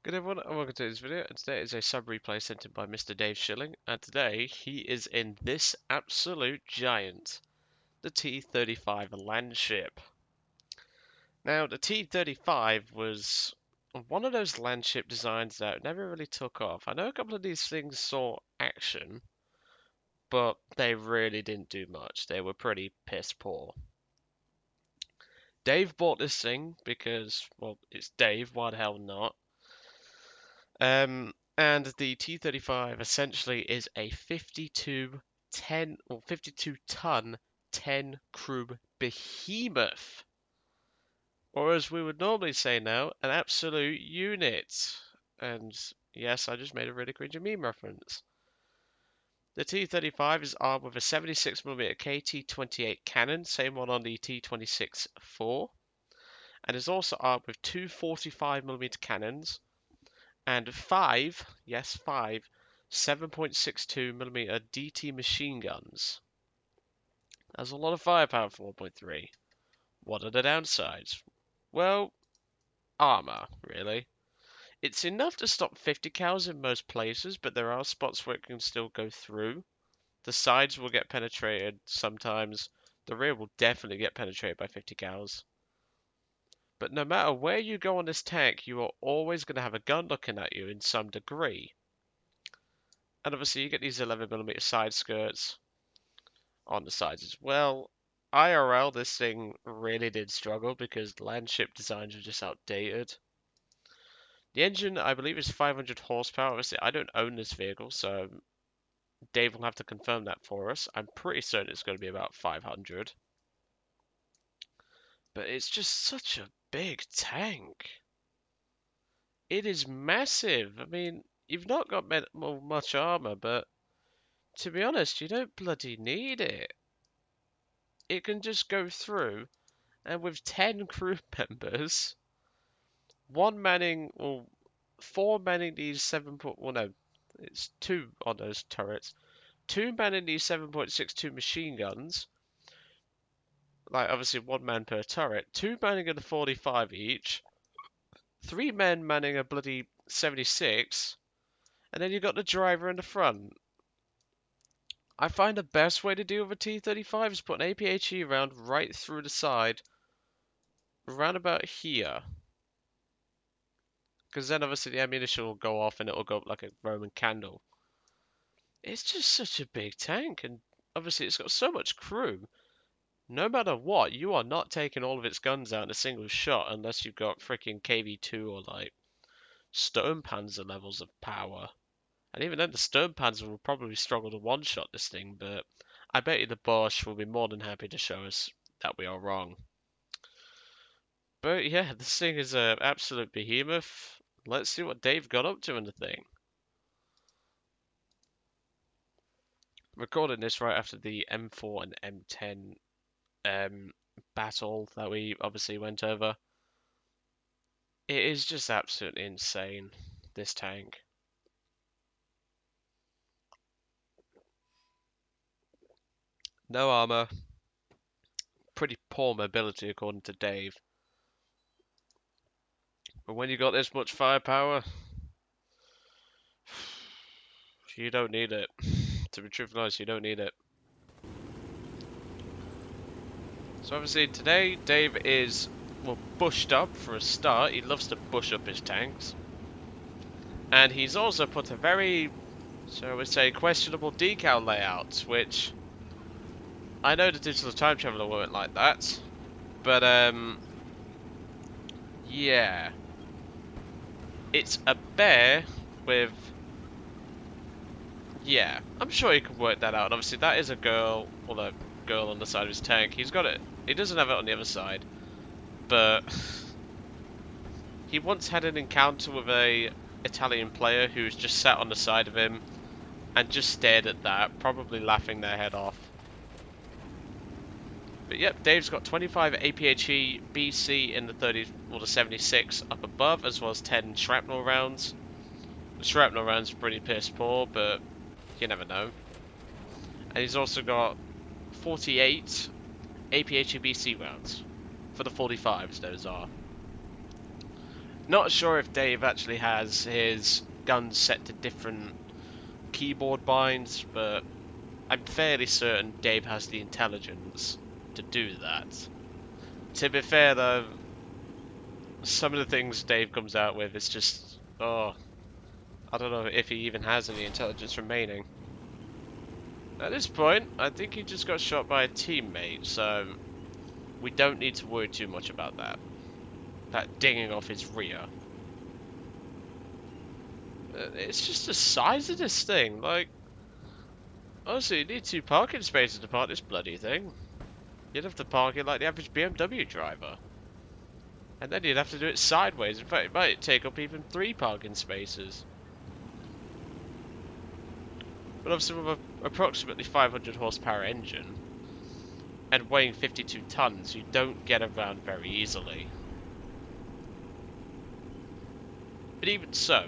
Good everyone, and welcome to this video. And today is a sub replay sent in by Mr. DaveSchilling, and today he is in this absolute giant, the T-35 land ship. Now, the T-35 was one of those land ship designs that never really took off. I know a couple of these things saw action, but they really didn't do much. They were pretty piss poor. Dave bought this thing because, well, it's Dave, why the hell not? And the T-35 essentially is a 52 ton 10 crew behemoth, or as we would normally say now, an absolute unit. And yes, I just made a really cringy meme reference. The T-35 is armed with a 76mm KT-28 cannon, same one on the T-26-4, and is also armed with two 45mm cannons and five, yes, five 7.62mm DT machine guns. That's a lot of firepower for 1.3. What are the downsides? Well, armor, really. It's enough to stop 50 cals in most places, but there are spots where it can still go through. The sides will get penetrated sometimes. The rear will definitely get penetrated by 50 cals. But no matter where you go on this tank, you are always going to have a gun looking at you in some degree. And obviously you get these 11mm side skirts on the sides as well. IRL, this thing really did struggle because land ship designs are just outdated. The engine, I believe, is 500 horsepower. Obviously, I don't own this vehicle, so Dave will have to confirm that for us. I'm pretty certain it's going to be about 500. But it's just such a big tank. It is massive. I mean, you've not got much armor, but to be honest, you don't bloody need it. It can just go through, and with 10 crew members, one manning, or four manning these 7. Well, no, it's two on those turrets. Two manning these 7.62 machine guns, like obviously one man per turret. Two manning a 45 each. Three men manning a bloody 76, and then you got the driver in the front. I find the best way to deal with a T-35 is put an APHE round right through the side, around about here. Because then obviously the ammunition will go off and it will go up like a Roman candle. It's just such a big tank, and obviously it's got so much crew. No matter what, you are not taking all of its guns out in a single shot unless you've got freaking KV-2 or like Sturmpanzer levels of power. And even then, the Sturmpanzer will probably struggle to one-shot this thing, but I bet you the Bosch will be more than happy to show us that we are wrong. But yeah, this thing is an absolute behemoth. Let's see what Dave got up to in the thing. Recording this right after the M4 and M10 battle that we obviously went over. It is just absolutely insane, this tank. No armor, pretty poor mobility according to Dave. But when you got this much firepower, you don't need it. To be truthfully honest, you don't need it. So obviously today, Dave is, well, bushed up for a start. He loves to bush up his tanks. And he's also put a very, so I would say, questionable decal layout, which I know the Digital Time Traveler weren't like that. But, yeah. It's a bear with, yeah, I'm sure you can work that out. And obviously that is a girl, or a girl on the side of his tank. He's got it. He doesn't have it on the other side. But he once had an encounter with a Italian player who's just sat on the side of him and just stared at that, probably laughing their head off. But yep, Dave's got 25 APHE BC in the 30 or the 76 up above, as well as 10 shrapnel rounds. The shrapnel rounds are pretty piss poor, but you never know. And he's also got 48 APHE BC rounds for the 45s. Those are. Not sure if Dave actually has his guns set to different keyboard binds, but I'm fairly certain Dave has the intelligence to do that. To be fair though, some of the things Dave comes out with is just, oh, I don't know if he even has any intelligence remaining. At this point, I think he just got shot by a teammate, so we don't need to worry too much about that. That dinging off his rear. It's just the size of this thing, like, honestly, you need 2 parking spaces to park this bloody thing. You'd have to park it like the average BMW driver. And then you'd have to do it sideways. In fact, it might take up even 3 parking spaces. But obviously with an approximately 500 horsepower engine and weighing 52 tons, you don't get around very easily. But even so,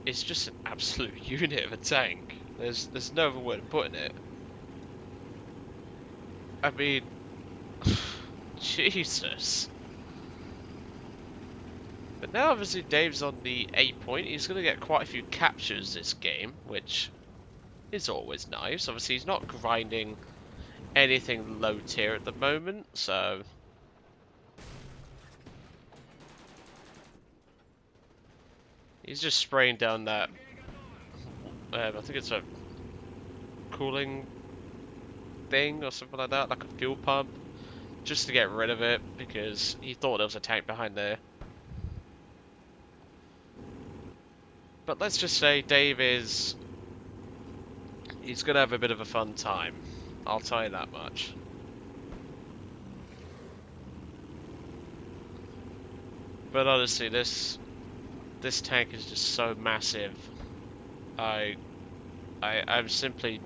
it's just an absolute unit of a tank. There's no other way of putting it. I mean, Jesus. But now obviously Dave's on the A point. He's going to get quite a few captures this game, which is always nice. Obviously he's not grinding anything low tier at the moment, so he's just spraying down that, I think it's a cooling thing or something like that, like a fuel pump, just to get rid of it, because he thought there was a tank behind there. But let's just say Dave he's going to have a bit of a fun time. I'll tell you that much. But honestly, this tank is just so massive. I'm simply...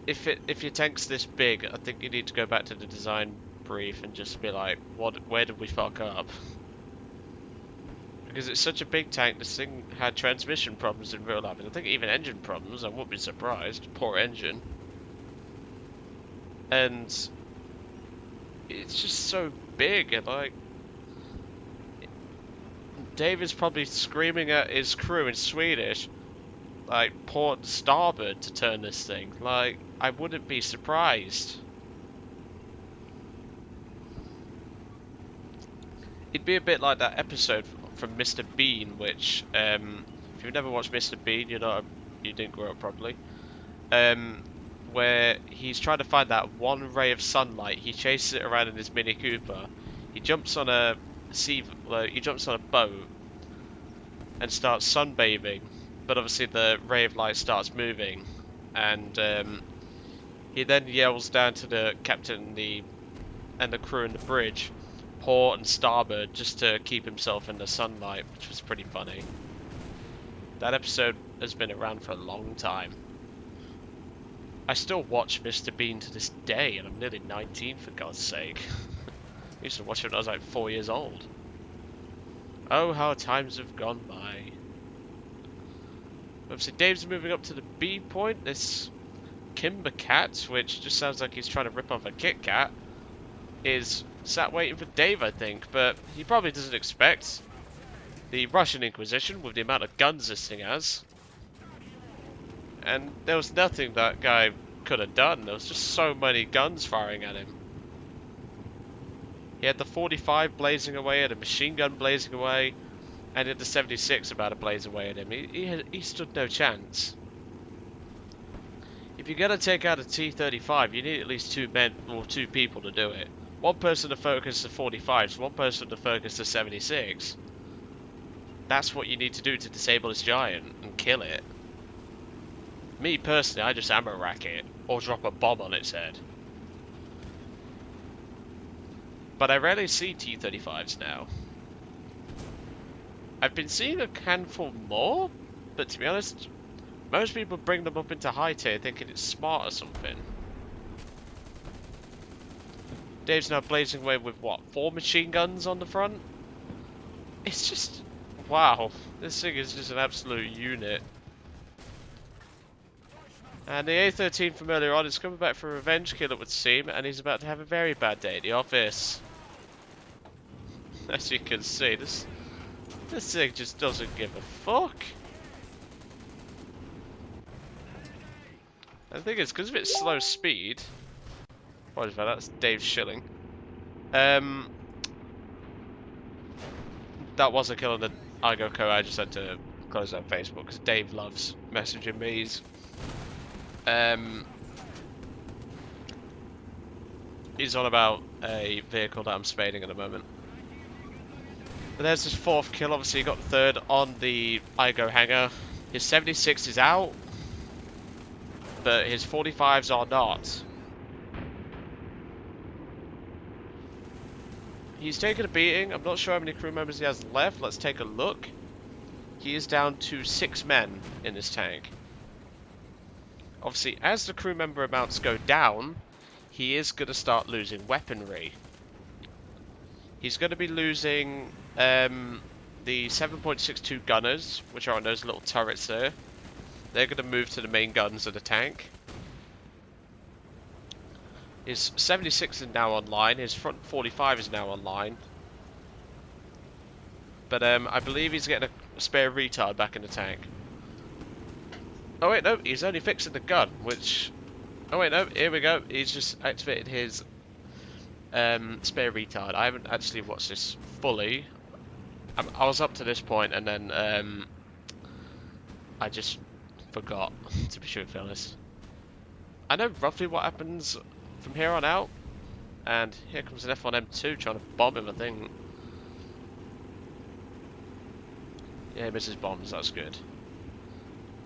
If your tank's this big, I think you need to go back to the design brief and just be like, where did we fuck up? Because it's such a big tank, this thing had transmission problems in real life, and I think even engine problems, I wouldn't be surprised. Poor engine. And it's just so big, and like, Dave is probably screaming at his crew in Swedish, like, port starboard to turn this thing. Like, I wouldn't be surprised. It'd be a bit like that episode from Mr. Bean, which, if you've never watched Mr. Bean, you didn't grow up properly. Where he's trying to find that one ray of sunlight. He chases it around in his Mini Cooper. He jumps on a boat and starts sunbathing, but obviously the ray of light starts moving, and he then yells down to the captain and the crew in the bridge, port and starboard, just to keep himself in the sunlight, which was pretty funny. That episode has been around for a long time. I still watch Mr. Bean to this day, and I'm nearly 19 for God's sake. I used to watch it when I was like 4 years old. Oh, how times have gone by. Obviously, Dave's moving up to the B point. This Kimber Cat, which just sounds like he's trying to rip off a Kit Kat, is sat waiting for Dave, I think, but he probably doesn't expect the Russian Inquisition with the amount of guns this thing has. And there was nothing that guy could have done. There was just so many guns firing at him. He had the 45 blazing away, had a machine gun blazing away, and he had the 76 about to blaze away at him. He stood no chance. If you're going to take out a T-35, you need at least 2 men or 2 people to do it. One person to focus the 45s, one person to focus the 76. That's what you need to do to disable this giant and kill it. Me personally, I just ammo rack it or drop a bomb on its head. But I rarely see T-35s now. I've been seeing a handful more, but to be honest, most people bring them up into high tier thinking it's smart or something. Dave's now blazing away with what, 4 machine guns on the front? It's just, wow, this thing is just an absolute unit. And the A13 from earlier on is coming back for a revenge kill, it would seem, and he's about to have a very bad day at the office. As you can see, this thing just doesn't give a fuck. I think it's because of its slow speed. What is that? That's DaveSchilling. That was a kill on the Igo code. I just had to close out Facebook because Dave loves messaging me. He's on about a vehicle that I'm spading at the moment. But there's his fourth kill. Obviously, he got third on the Igo hangar. His 76 is out, but his 45s are not. He's taken a beating. I'm not sure how many crew members he has left. Let's take a look. He is down to 6 men in this tank. Obviously, as the crew member amounts go down, he is going to start losing weaponry. He's going to be losing the 7.62 gunners, which are on those little turrets there. They're going to move to the main guns of the tank. His 76 is now online. His front 45 is now online. But I believe he's getting a spare retard back in the tank. Oh wait, no, he's only fixing the gun, which... Oh wait, no, here we go. He's just activated his spare retard. I haven't actually watched this fully. I was up to this point and then I just forgot, to be truthfully honest. I know roughly what happens from here on out, and here comes an F1M2 trying to bomb him, I think. Yeah, he misses bombs, that's good.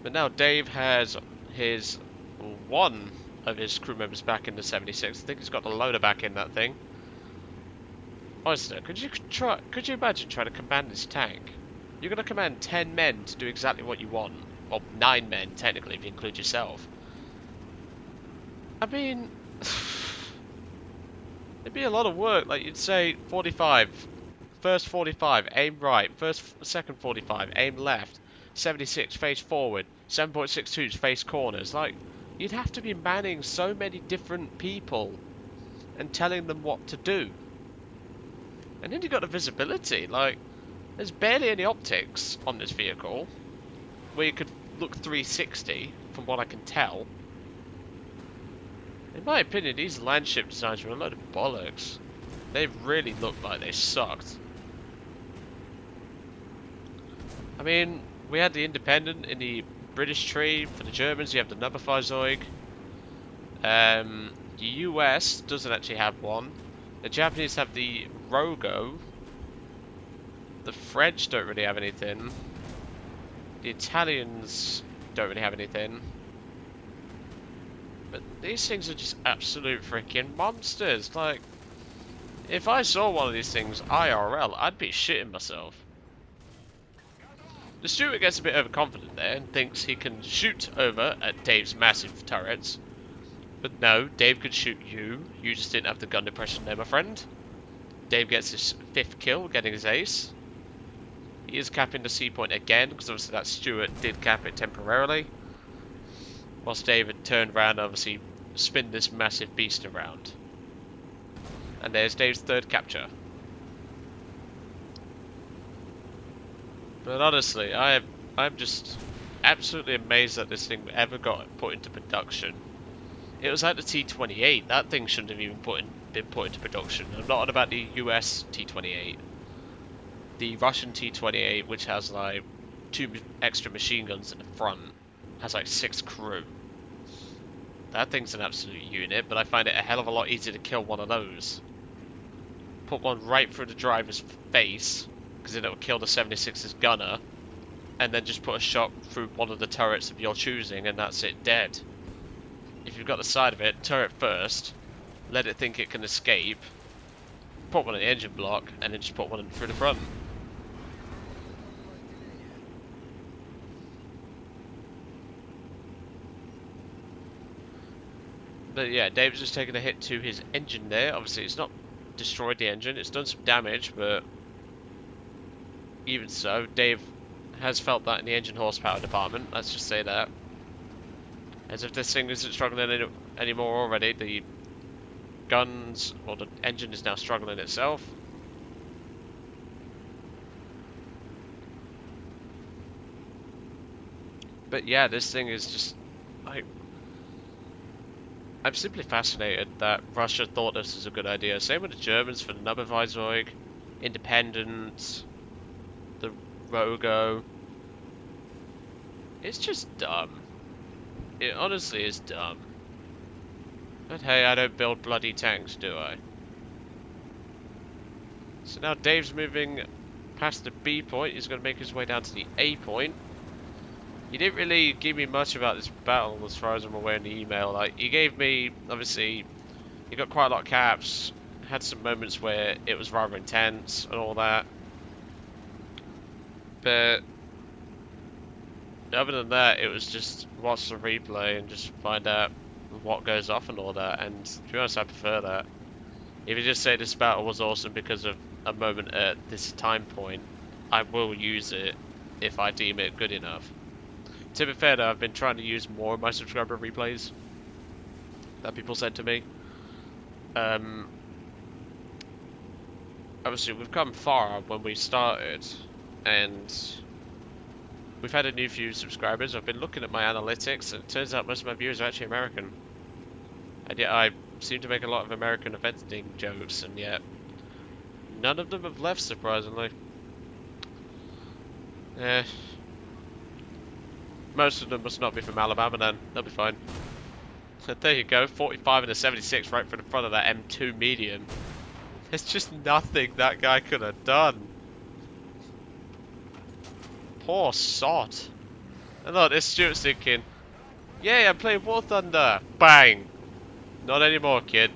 But now Dave has one of his crew members back in the 76. I think he's got the loader back in that thing. Honestly, could you imagine trying to command this tank? You're gonna command 10 men to do exactly what you want. Well, 9 men technically if you include yourself. I mean, it'd be a lot of work. Like you'd say 45, first 45, aim right, second 45, aim left, 76, face forward, 7.62s, face corners. Like, you'd have to be manning so many different people and telling them what to do. And then you've got the visibility. Like, there's barely any optics on this vehicle where you could look 360 from what I can tell. In my opinion, these landship designs were a load of bollocks. They really looked like they sucked. I mean, we had the Independent in the British tree. For the Germans, you have the Nubberfahrzeug. The US doesn't actually have one. The Japanese have the Rogo. The French don't really have anything. The Italians don't really have anything. But these things are just absolute freaking monsters. Like, if I saw one of these things IRL, I'd be shitting myself. The Stuart gets a bit overconfident there and thinks he can shoot over at Dave's massive turrets. But no, Dave could shoot you. You just didn't have the gun depression there, my friend. Dave gets his 5th kill, getting his ace. He is capping the C point again, because obviously that Stuart did cap it temporarily. Whilst David turned around and obviously spin this massive beast around. And there's Dave's 3rd capture. But honestly, I'm just absolutely amazed that this thing ever got put into production. It was like the T-28. That thing shouldn't have even been put into production. I'm not on about the US T-28. The Russian T-28, which has like 2 extra machine guns in the front, has like 6 crew. That thing's an absolute unit, but I find it a hell of a lot easier to kill one of those. Put one right through the driver's face, because then it'll kill the 76's gunner, and then just put a shot through one of the turrets of your choosing, and that's it, dead. If you've got the side of it, turret first, let it think it can escape, put one in the engine block, and then just put one through the front. But yeah, Dave's just taken a hit to his engine there. Obviously, it's not destroyed the engine. It's done some damage, but even so, Dave has felt that in the engine horsepower department. Let's just say that. As if this thing isn't struggling anymore already. The guns, or the engine is now struggling itself. But yeah, this thing is just like I'm simply fascinated that Russia thought this was a good idea. Same with the Germans for the Nobelfahrzeug, Independent, the Rogo. It's just dumb. It honestly is dumb. But hey, I don't build bloody tanks, do I? So now Dave's moving past the B point. He's going to make his way down to the A point. He didn't really give me much about this battle as far as I'm aware in the email. Like, he gave me, obviously, he got quite a lot of caps, had some moments where it was rather intense and all that. But other than that, it was just watch the replay and just find out what goes off and all that. And to be honest, I prefer that. If you just say this battle was awesome because of a moment at this time point, I will use it if I deem it good enough. To be fair though, I've been trying to use more of my subscriber replays that people sent to me. Obviously we've come far when we started, and we've had a new few subscribers. I've been looking at my analytics, and it turns out most of my viewers are actually American. And yet I seem to make a lot of American offending jokes, and yet none of them have left, surprisingly. Eh, most of them must not be from Alabama then. They'll be fine. There you go, 45 and a 76 right for the front of that M2 medium. There's just nothing that guy could have done. Poor sot. And look, this Stuart's thinking, yay, I'm playing War Thunder. Bang. Not anymore, kid.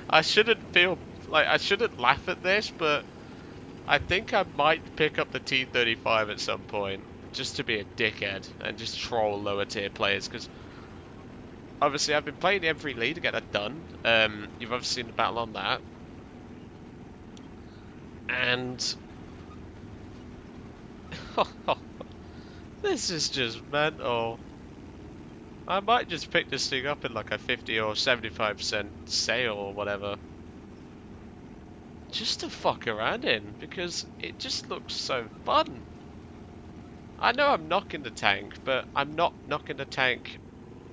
I shouldn't feel like I shouldn't laugh at this, but I think I might pick up the T-35 at some point just to be a dickhead and just troll lower tier players, because obviously I've been playing the M3 League to get that done. You've obviously seen the battle on that, and this is just mental. I might just pick this thing up in like a 50 or 75% sale or whatever, just to fuck around in, because it just looks so fun. I know I'm knocking the tank, but I'm not knocking the tank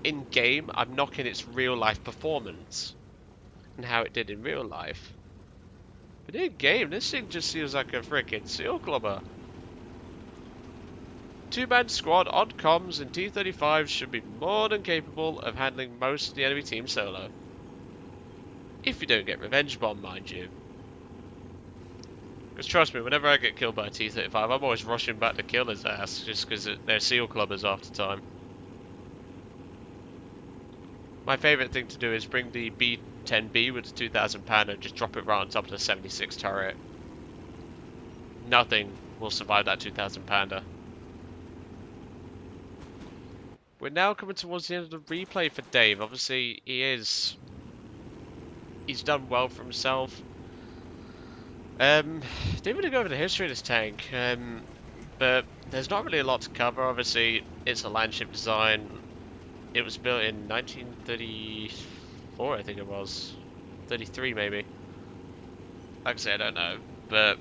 in game. I'm knocking its real life performance and how it did in real life. But in game, this thing just seems like a freaking seal clubber. Two-man squad on comms and T-35 should be more than capable of handling most of the enemy team solo. If you don't get revenge bomb, mind you. Because trust me, whenever I get killed by a T-35, I'm always rushing back to kill his ass, just because they're seal clubbers half the time. My favourite thing to do is bring the B-10B with the 2000 pounder and just drop it right on top of the 76 turret. Nothing will survive that 2000 pounder. We're now coming towards the end of the replay for Dave. Obviously, he's done well for himself. Didn't really go over the history of this tank, but there's not really a lot to cover. Obviously, it's a landship design. It was built in 1934, I think it was. 33 maybe. Like I say, I don't know. But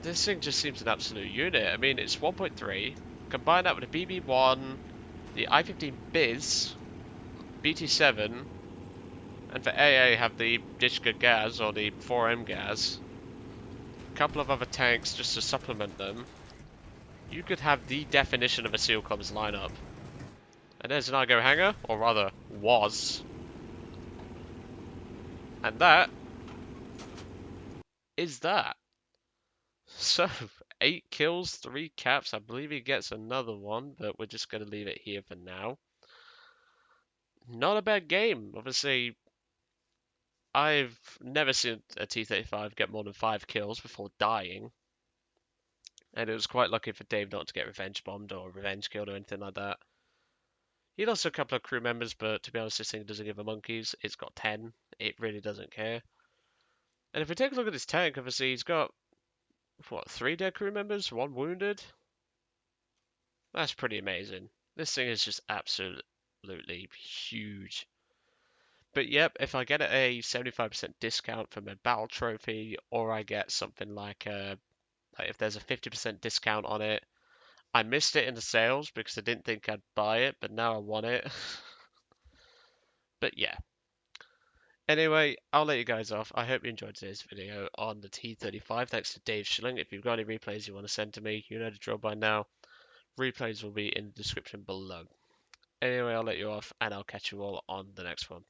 this thing just seems an absolute unit. I mean, it's 1.3. Combine that with a BB-1, the I-15 Biz, BT-7, and for AA have the Dishka Gaz, or the 4M Gaz. A couple of other tanks just to supplement them. You could have the definition of a SEAL Club's lineup. And there's an Argo hangar, or rather, was. And that is that. So, 8 kills, 3 caps. I believe he gets another one, but we're just going to leave it here for now. Not a bad game. Obviously, I've never seen a T-35 get more than 5 kills before dying. And it was quite lucky for Dave not to get revenge bombed or revenge killed or anything like that. He lost a couple of crew members, but to be honest, this thing doesn't give a monkeys. It's got 10. It really doesn't care. And if we take a look at his tank, obviously he's got, what, 3 dead crew members? 1 wounded? That's pretty amazing. This thing is just absolutely huge. But yep, if I get a 75% discount for my battle trophy, or I get something like a Like if there's a 50% discount on it. I missed it in the sales because I didn't think I'd buy it, but now I want it. But yeah. Anyway, I'll let you guys off. I hope you enjoyed today's video on the T-35. Thanks to DaveSchilling. If you've got any replays you want to send to me, you know the drill by now. Replays will be in the description below. Anyway, I'll let you off, and I'll catch you all on the next one.